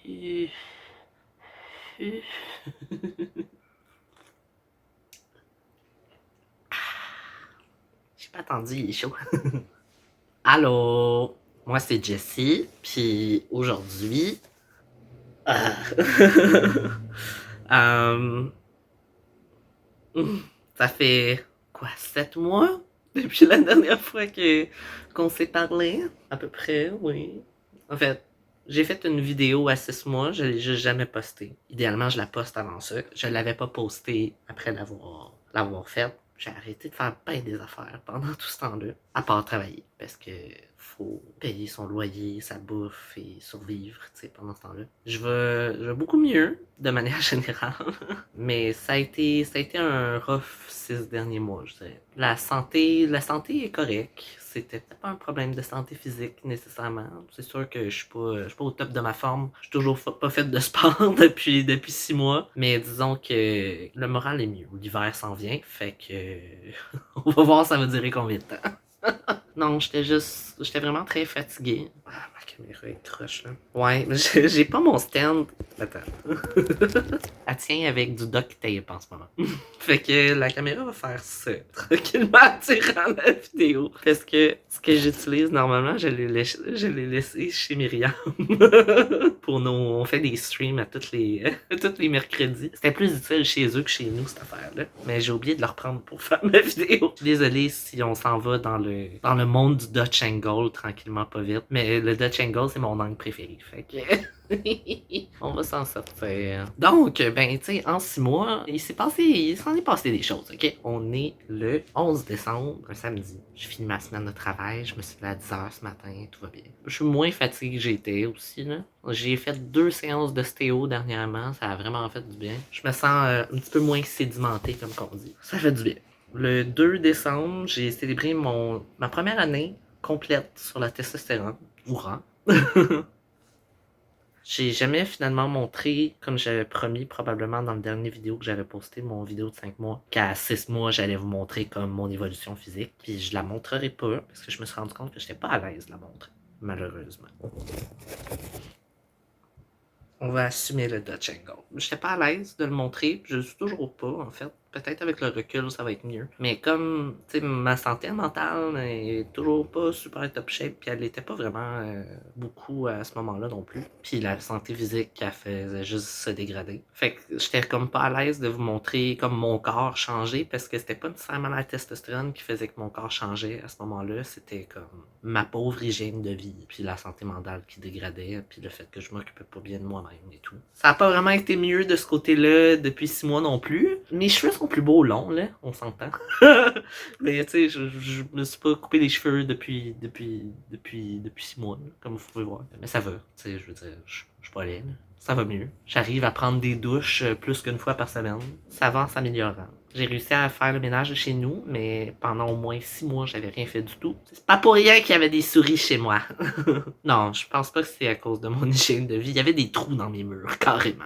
J'ai pas attendu, il est chaud. Allô, moi c'est Jessie, puis aujourd'hui, euh, ça fait quoi, 7 mois depuis la dernière fois qu'on s'est parlé, à peu près, oui. En fait, j'ai fait une vidéo à 6 mois, je l'ai juste jamais postée. Idéalement, je la poste avant ça. Je l'avais pas postée après l'avoir faite. J'ai arrêté de faire plein des affaires pendant tout ce temps-là, à part travailler, parce que faut payer son loyer, sa bouffe et survivre, tu sais, pendant ce temps-là. Je vais beaucoup mieux, de manière générale, mais ça a été un rough 6 derniers mois, je dirais. La santé est correcte. C'était pas un problème de santé physique nécessairement. C'est sûr que je suis pas au top de ma forme. Je suis toujours pas fait de sport depuis 6 mois. Mais disons que le moral est mieux. L'hiver s'en vient, fait que on va voir ça va durer combien de temps. Non, j'étais vraiment très fatigué. Ah, ma caméra est croche là. Ouais, mais j'ai pas mon stand. Attends. Elle tient avec du duct tape en ce moment. Fait que la caméra va faire ça tranquillement durant la vidéo. Parce que ce que j'utilise normalement, je l'ai laissé chez Myriam. Pour nos. On fait des streams à tous les mercredis. C'était plus utile chez eux que chez nous, cette affaire-là. Mais j'ai oublié de le reprendre pour faire ma vidéo. Je suis désolé si on s'en va dans le monde du Dutch Angle tranquillement pas vite. Mais le Dutch Angle, c'est mon angle préféré. Fait que. On va s'en sortir. Donc, ben, tu sais, en 6 mois, il s'en est passé des choses, ok? On est le 11 décembre, un samedi. Je finis ma semaine de travail, je me suis levé à 10h ce matin, tout va bien. Je suis moins fatigué que j'étais aussi, là. J'ai fait 2 séances de stéo dernièrement, ça a vraiment fait du bien. Je me sens un petit peu moins sédimenté, comme qu'on dit. Ça fait du bien. Le 2 décembre, j'ai célébré ma première année complète sur la testostérone. Ourra! J'ai jamais finalement montré, comme j'avais promis probablement dans le dernier vidéo que j'avais posté, mon vidéo de 5 mois, qu'à 6 mois, j'allais vous montrer comme mon évolution physique. Puis je la montrerai pas, parce que je me suis rendu compte que j'étais pas à l'aise de la montrer, malheureusement. On va assumer le Dutch Angle. J'étais pas à l'aise de le montrer, je le suis toujours pas en fait. Peut-être avec le recul, ça va être mieux. Mais comme, tu sais, ma santé mentale est toujours pas super top shape, puis elle l'était pas vraiment beaucoup à ce moment-là non plus. Puis la santé physique, elle faisait juste se dégrader. Fait que j'étais comme pas à l'aise de vous montrer comme mon corps changeait, parce que c'était pas nécessairement la testostérone qui faisait que mon corps changeait à ce moment-là. C'était comme ma pauvre hygiène de vie, puis la santé mentale qui dégradait, puis le fait que je m'occupais pas bien de moi-même et tout. Ça a pas vraiment été mieux de ce côté-là depuis 6 mois non plus. Mes cheveux sont plus beaux longs, là, on s'entend. Mais tu sais, je me suis pas coupé les cheveux depuis 6 mois, là, comme vous pouvez voir. Mais ça va, tu sais, je veux dire, je suis pas laid, là. Ça va mieux. J'arrive à prendre des douches plus qu'une fois par semaine. Ça va en s'améliorant. J'ai réussi à faire le ménage de chez nous, mais pendant au moins 6 mois, j'avais rien fait du tout. C'est pas pour rien qu'il y avait des souris chez moi. Non, je pense pas que c'est à cause de mon hygiène de vie. Il y avait des trous dans mes murs, carrément.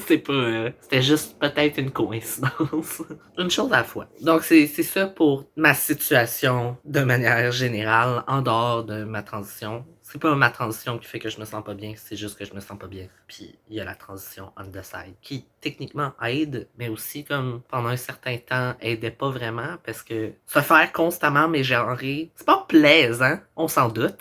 C'est pas... c'était juste peut-être une coïncidence. Une chose à la fois. Donc c'est ça pour ma situation de manière générale, en dehors de ma transition. C'est pas ma transition qui fait que je me sens pas bien, c'est juste que je me sens pas bien. Puis il y a la transition on the side qui techniquement aide, mais aussi comme pendant un certain temps aidait pas vraiment parce que se faire constamment mégenrer, c'est pas plaisant, on s'en doute.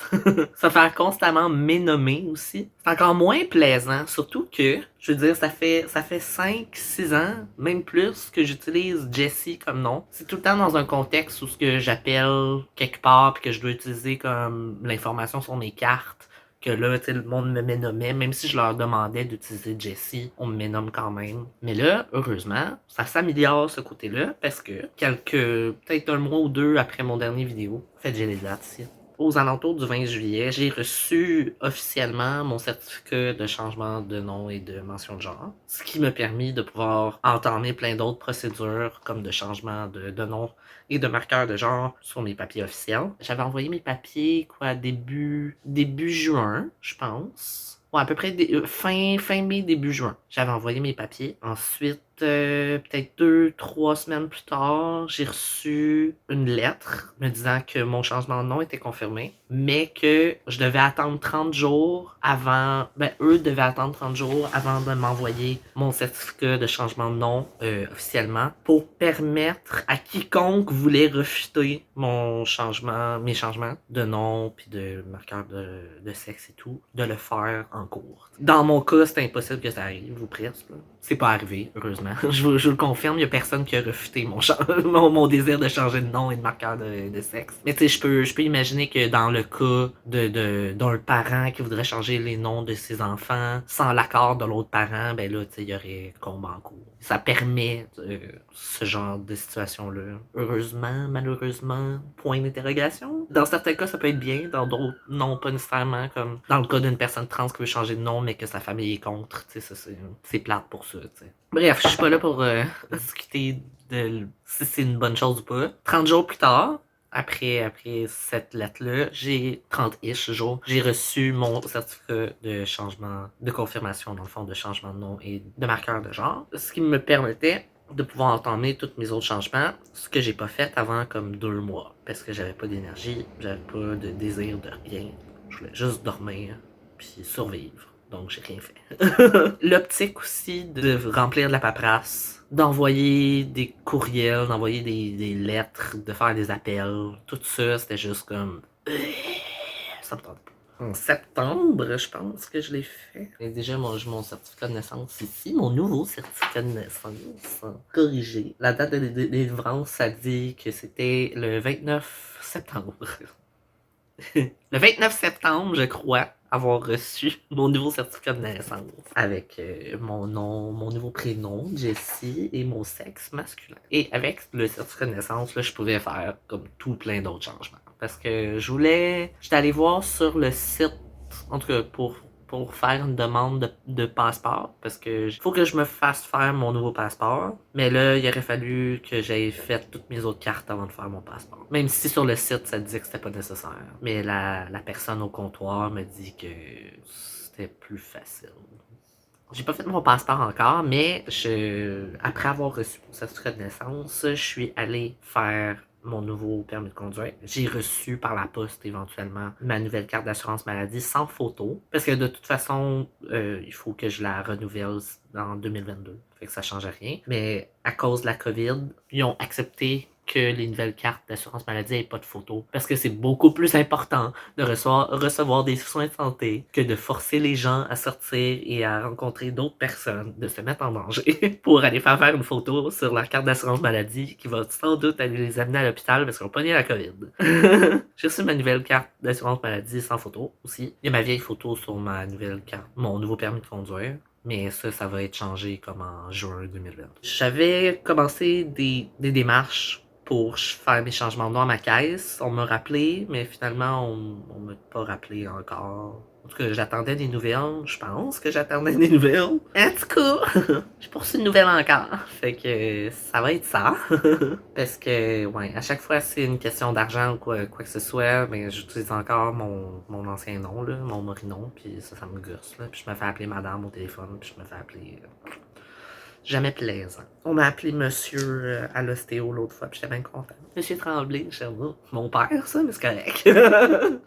Se faire constamment ménommer aussi, c'est encore moins plaisant, surtout que je veux dire, ça fait 5-6 ans, même plus, que j'utilise Jessie comme nom. C'est tout le temps dans un contexte où ce que j'appelle quelque part puis que je dois utiliser comme l'information sur mes cartes. Que là, tu sais, le monde me ménommait, même si je leur demandais d'utiliser Jessie, on me ménomme quand même. Mais là, heureusement, ça s'améliore ce côté-là, parce que peut-être un mois ou deux après mon dernier vidéo, en fait, j'ai les dates ici. Aux alentours du 20 juillet, j'ai reçu officiellement mon certificat de changement de nom et de mention de genre, ce qui m'a permis de pouvoir entamer plein d'autres procédures, comme de changement de nom et de marqueur de genre sur mes papiers officiels. J'avais envoyé mes papiers, début juin, je pense. Ouais, à peu près fin mai, début juin. J'avais envoyé mes papiers. Ensuite, peut-être 2, 3 semaines plus tard, j'ai reçu une lettre me disant que mon changement de nom était confirmé, mais que je devais attendre 30 jours avant. Ben, eux devaient attendre 30 jours avant de m'envoyer mon certificat de changement de nom officiellement pour permettre à quiconque voulait refuter mes changements de nom puis de marqueur de sexe et tout, de le faire en cours. Dans mon cas, c'est impossible que ça arrive, ou presque. C'est pas arrivé, heureusement. Je le confirme, il y a personne qui a refuté mon désir de changer de nom et de marqueur de sexe. Mais tu sais, je peux imaginer que dans le cas d'un parent qui voudrait changer les noms de ses enfants sans l'accord de l'autre parent, ben là, tu sais, il y aurait combat en cours. Ça permet ce genre de situation-là. Heureusement, malheureusement, point d'interrogation. Dans certains cas, ça peut être bien, dans d'autres, non, pas nécessairement, comme dans le cas d'une personne trans qui veut changer de nom, mais que sa famille est contre, tu sais, c'est plate pour ça, tu sais. Bref, je suis pas là pour discuter de si c'est une bonne chose ou pas. 30 jours plus tard, après cette lettre-là, j'ai 30-ish jours, j'ai reçu mon certificat de changement, de confirmation, dans le fond, de changement de nom et de marqueur de genre. Ce qui me permettait de pouvoir entamer tous mes autres changements, ce que j'ai pas fait avant comme 2 mois. Parce que j'avais pas d'énergie, j'avais pas de désir de rien. Je voulais juste dormir, puis survivre. Donc j'ai rien fait. L'optique aussi de remplir de la paperasse, d'envoyer des courriels, d'envoyer des lettres, de faire des appels, tout ça, c'était juste comme... Ça me tente pas. En septembre, je pense que je l'ai fait. Et déjà, j'ai mon certificat de naissance ici, mon nouveau certificat de naissance. Corrigé. La date de délivrance, ça dit que c'était le 29 septembre. Le 29 septembre, je crois avoir reçu mon nouveau certificat de naissance avec mon nom, mon nouveau prénom, Jessie, et mon sexe masculin. Et avec le certificat de naissance, là, je pouvais faire comme tout plein d'autres changements. Parce que j'étais allé voir sur le site, en tout cas pour faire une demande de passeport, parce que faut que je me fasse faire mon nouveau passeport. Mais là, il aurait fallu que j'aie fait toutes mes autres cartes avant de faire mon passeport. Même si sur le site, ça disait que c'était pas nécessaire. Mais la personne au comptoir me dit que c'était plus facile. J'ai pas fait mon passeport encore, mais après avoir reçu mon certificat de naissance, je suis allé faire mon nouveau permis de conduire. J'ai reçu par la poste éventuellement ma nouvelle carte d'assurance maladie sans photo. Parce que de toute façon, il faut que je la renouvelle en 2022. Fait que ça change rien. Mais à cause de la COVID, ils ont accepté que les nouvelles cartes d'assurance maladie n'aient pas de photo. Parce que c'est beaucoup plus important de recevoir des soins de santé que de forcer les gens à sortir et à rencontrer d'autres personnes, de se mettre en danger pour aller faire une photo sur leur carte d'assurance maladie qui va sans doute aller les amener à l'hôpital parce qu'ils ont pogné la COVID. J'ai reçu ma nouvelle carte d'assurance maladie sans photo aussi. Il y a ma vieille photo sur ma nouvelle carte, mon nouveau permis de conduire. Mais ça va être changé comme en juin 2020. J'avais commencé des démarches pour faire mes changements de nom à ma caisse. On m'a rappelé, mais finalement, on m'a pas rappelé encore. En tout cas, j'attendais des nouvelles. Je pense que j'attendais des nouvelles. En tout cas, je poursuis une nouvelle encore. Fait que ça va être ça. Parce que, ouais, à chaque fois, c'est une question d'argent ou quoi que ce soit, mais j'utilise encore mon ancien nom, là, mon morinon, puis ça me gosse, là. Puis je me fais appeler madame au téléphone, puis je me fais appeler... jamais plaisant. On m'a appelé monsieur à l'ostéo l'autre fois, puis j'étais bien content. Monsieur Tremblay, je sais pas, mon père, ça, mais c'est correct.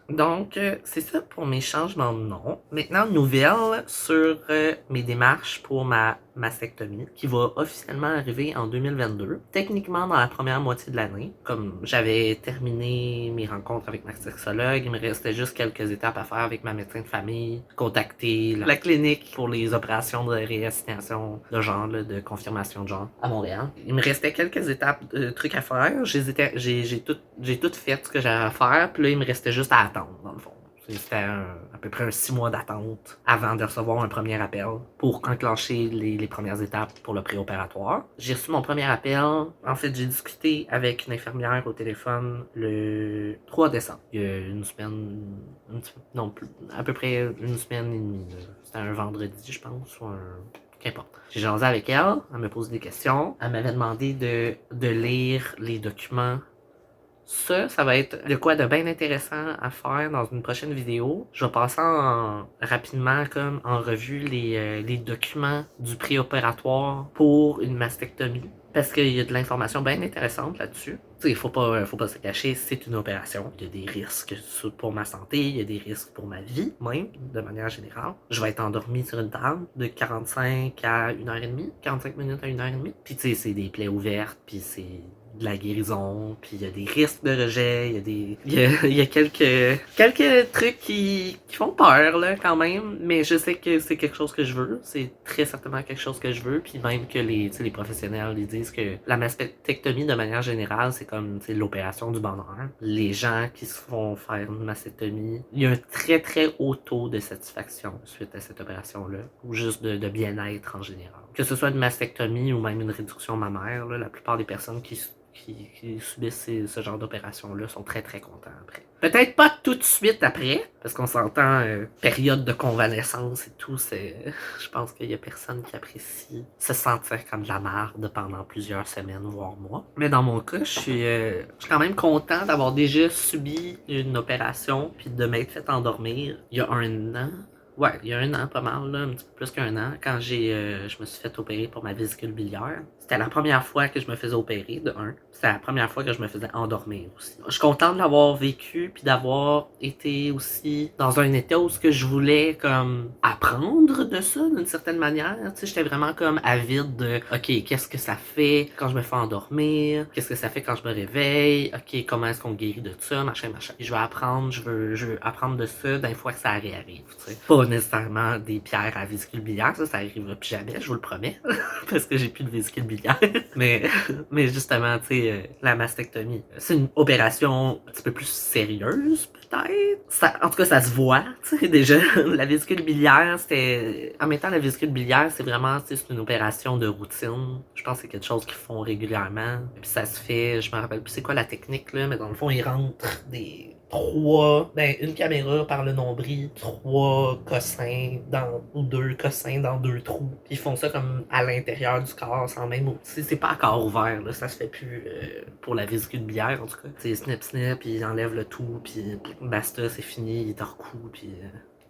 Donc, c'est ça pour mes changements de nom. Maintenant, nouvelle sur mes démarches pour ma mastectomie, qui va officiellement arriver en 2022. Techniquement, dans la première moitié de l'année. Comme j'avais terminé mes rencontres avec ma sexologue, il me restait juste quelques étapes à faire avec ma médecin de famille, contacter la clinique pour les opérations de réassignation de genre, là, de confirmation de genre à Montréal. Il me restait quelques étapes, trucs à faire. J'ai tout fait ce que j'avais à faire, puis là, il me restait juste à attendre, dans le fond. C'était à peu près 6 mois d'attente avant de recevoir un premier appel pour enclencher les premières étapes pour le préopératoire. J'ai reçu mon premier appel. En fait, j'ai discuté avec une infirmière au téléphone le 3 décembre. Il y a une semaine... non, plus, à peu près une semaine et demie. C'était un vendredi, je pense, ou un... Qu'importe. J'ai jasé avec elle me posait des questions. Elle m'avait demandé de lire les documents Ça va être de quoi de bien intéressant à faire dans une prochaine vidéo. Je vais passer rapidement comme en revue les documents du préopératoire pour une mastectomie. Parce qu'il y a de l'information bien intéressante là-dessus. Il faut pas se cacher, c'est une opération. Il y a des risques pour ma santé, il y a des risques pour ma vie, même, de manière générale. Je vais être endormi sur une table de 45 à 1h30, 45 minutes à 1h30. Puis tu sais, c'est des plaies ouvertes, puis c'est de la guérison, puis il y a des risques de rejet, il y a quelques trucs qui font peur, là, quand même, mais je sais que c'est quelque chose que je veux, c'est très certainement quelque chose que je veux, puis même que les professionnels, ils disent que la mastectomie, de manière générale, c'est comme, l'opération du bonheur. Les gens qui se font faire une mastectomie, il y a un très très haut taux de satisfaction suite à cette opération-là, ou juste de bien-être en général. Que ce soit une mastectomie ou même une réduction mammaire, là, la plupart des personnes qui subissent ce genre d'opération-là sont très très contents après. Peut-être pas tout de suite après, parce qu'on s'entend période de convalescence et tout, je pense qu'il y a personne qui apprécie se sentir comme de la merde pendant plusieurs semaines, voire mois. Mais dans mon cas, je suis quand même content d'avoir déjà subi une opération puis de m'être fait endormir il y a un an. Ouais, il y a un an, pas mal, là, un petit peu plus qu'un an, quand je me suis fait opérer pour ma vésicule biliaire. C'était la première fois que je me faisais opérer, de un. C'était la première fois que je me faisais endormir aussi. Je suis content de l'avoir vécu, puis d'avoir été aussi dans un état où ce que je voulais, comme, apprendre de ça, d'une certaine manière. Tu sais, j'étais vraiment comme avide de, OK, qu'est-ce que ça fait quand je me fais endormir? Qu'est-ce que ça fait quand je me réveille? OK, comment est-ce qu'on guérit de ça? Machin. Je veux apprendre, je veux apprendre de ça d'une fois que ça réarrive, tu sais. Pas nécessairement des pierres à vésicule biliaire, ça arrivera plus jamais, je vous le promets, parce que j'ai plus de vésicule biliaire. mais justement, tu sais, la mastectomie, c'est une opération un petit peu plus sérieuse, peut-être. En tout cas, ça se voit, tu sais, déjà. La vésicule biliaire, en même temps, la vésicule biliaire, c'est vraiment, tu sais, c'est une opération de routine. Je pense que c'est quelque chose qu'ils font régulièrement. Et puis ça se fait, je me rappelle plus c'est quoi la technique, là, mais dans le fond, ils rentrent une caméra par le nombril, 3 cossins ou 2 cossins dans 2 trous. Puis ils font ça comme à l'intérieur du corps, sans même. C'est pas à corps ouvert, là, ça se fait plus pour la vésicule biliaire, en tout cas. C'est snip, puis ils enlèvent le tout, puis basta, c'est fini, il te recoue, puis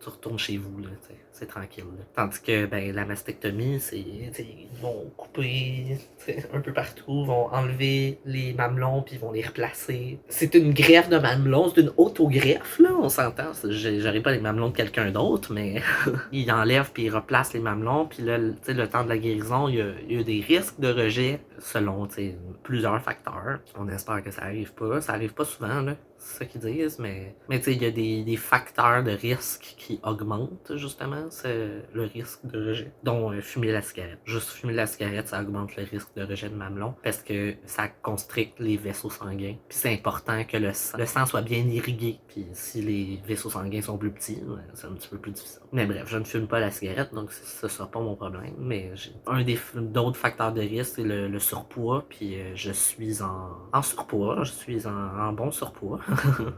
tu retournes chez vous, là, c'est tranquille. Là. Tandis que la mastectomie, ils vont couper un peu partout, vont enlever les mamelons puis ils vont les replacer. C'est une greffe de mamelons, c'est une autogreffe, là, on s'entend. J'aurais pas les mamelons de quelqu'un d'autre, mais ils enlèvent puis ils replacent les mamelons, puis là, le temps de la guérison, il y a des risques de rejet selon plusieurs facteurs. On espère que ça arrive pas souvent, là. C'est ça qu'ils disent, mais tu sais, il y a des facteurs de risque qui augmentent, justement, le risque de rejet, dont fumer la cigarette. Juste fumer la cigarette, ça augmente le risque de rejet de mamelon, parce que ça constricte les vaisseaux sanguins. Puis c'est important que le sang soit bien irrigué, puis si les vaisseaux sanguins sont plus petits, c'est un petit peu plus difficile. Mais bref, je ne fume pas la cigarette, donc ce sera pas mon problème, mais d'autres facteurs de risque, c'est le surpoids, puis je suis en surpoids, je suis en bon surpoids.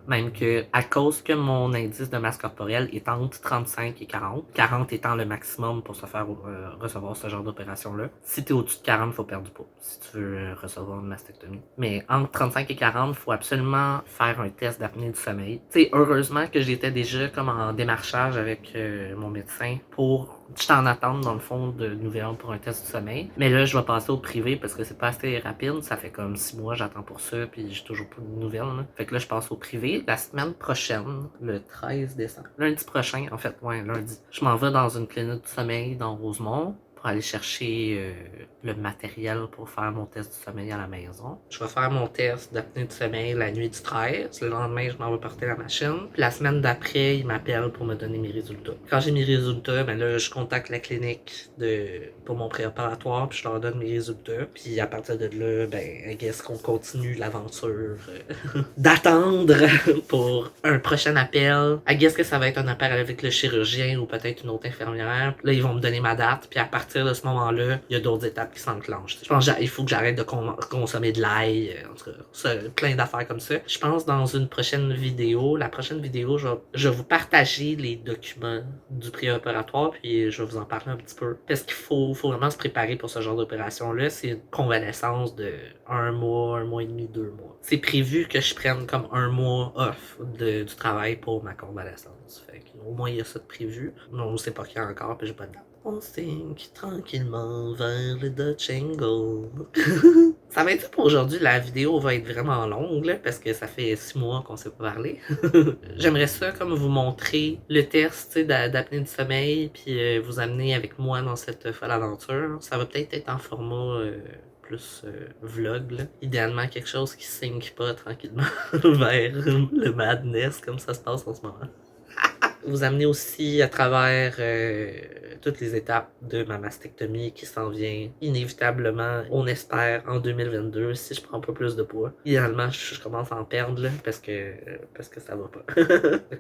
Même que à cause que mon indice de masse corporelle est entre 35 et 40, 40 étant le maximum pour se faire recevoir ce genre d'opération-là. Si t'es au-dessus de 40, il faut perdre du poids si tu veux recevoir une mastectomie. Mais entre 35 et 40, il faut absolument faire un test d'apnée du sommeil. Tu sais, heureusement que j'étais déjà comme en démarchage avec mon médecin pour... J'étais en attente, dans le fond, de nouvelles pour un test du sommeil. Mais là, je vais passer au privé parce que c'est pas assez rapide. Ça fait comme 6 mois, j'attends pour ça, puis j'ai toujours pas de nouvelles. Là. Fait que là, je passe au privé. La semaine prochaine, le 13 décembre, lundi prochain, en fait, lundi, je m'en vais dans une clinique du sommeil dans Rosemont pour aller chercher le matériel pour faire mon test du sommeil à la maison. Je vais faire mon test d'apnée du sommeil la nuit du 13. Le lendemain, je m'en vais porter la machine. Puis la semaine d'après, ils m'appellent pour me donner mes résultats. Quand j'ai mes résultats, là, je contacte la clinique pour mon préopératoire, puis je leur donne mes résultats. Puis à partir de là, I guess qu'on continue l'aventure d'attendre pour un prochain appel. I guess que ça va être un appel avec le chirurgien ou peut-être une autre infirmière. Là, ils vont me donner ma date, puis à partir partir de ce moment-là, il y a d'autres étapes qui s'enclenchent. Je pense qu'il faut que j'arrête de consommer de l'ail, en tout cas, plein d'affaires comme ça. Je pense dans une prochaine vidéo, la prochaine vidéo, je vais vous partager les documents du préopératoire, puis je vais vous en parler un petit peu. Parce qu'il faut vraiment se préparer pour ce genre d'opération-là. C'est une convalescence de 1 mois et demi, 2 mois. C'est prévu que je prenne comme 1 mois off du travail pour ma convalescence. Fait qu'au moins, il y a ça de prévu. Non, on ne sait pas qu'il y a encore, puis j'ai pas de date. On sink tranquillement vers le Dutch Angle. Ça va être ça pour aujourd'hui. La vidéo va être vraiment longue, là, parce que ça fait 6 mois qu'on s'est pas parlé. J'aimerais ça, comme vous montrer le test d'apnée du sommeil, puis vous amener avec moi dans cette folle aventure. Ça va peut-être être en format plus vlog, là. Idéalement quelque chose qui sync pas tranquillement vers le madness comme ça se passe en ce moment. Vous amener aussi à travers toutes les étapes de ma mastectomie qui s'en vient inévitablement, on espère, en 2022 si je prends pas plus de poids. Idéalement, je commence à en perdre là, parce que ça va pas.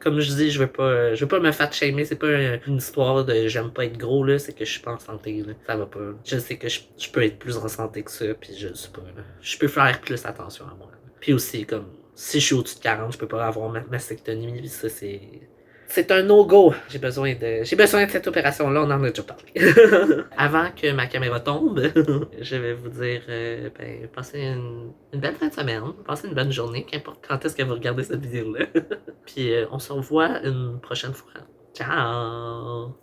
Comme je dis, je veux pas me fat shamer, c'est pas une histoire de j'aime pas être gros là, c'est que je suis pas en santé là. Ça va pas. Je sais que je peux être plus en santé que ça, puis je le sais pas là. Je peux faire plus attention à moi. Puis aussi comme si je suis au-dessus de 40, je peux pas avoir ma mastectomie, puis ça c'est un no-go. J'ai besoin de cette opération-là, on en a déjà parlé. Avant que ma caméra tombe, je vais vous dire, passez une belle fin de semaine, passez une bonne journée, qu'importe quand est-ce que vous regardez cette vidéo-là. Puis on se revoit une prochaine fois. Ciao!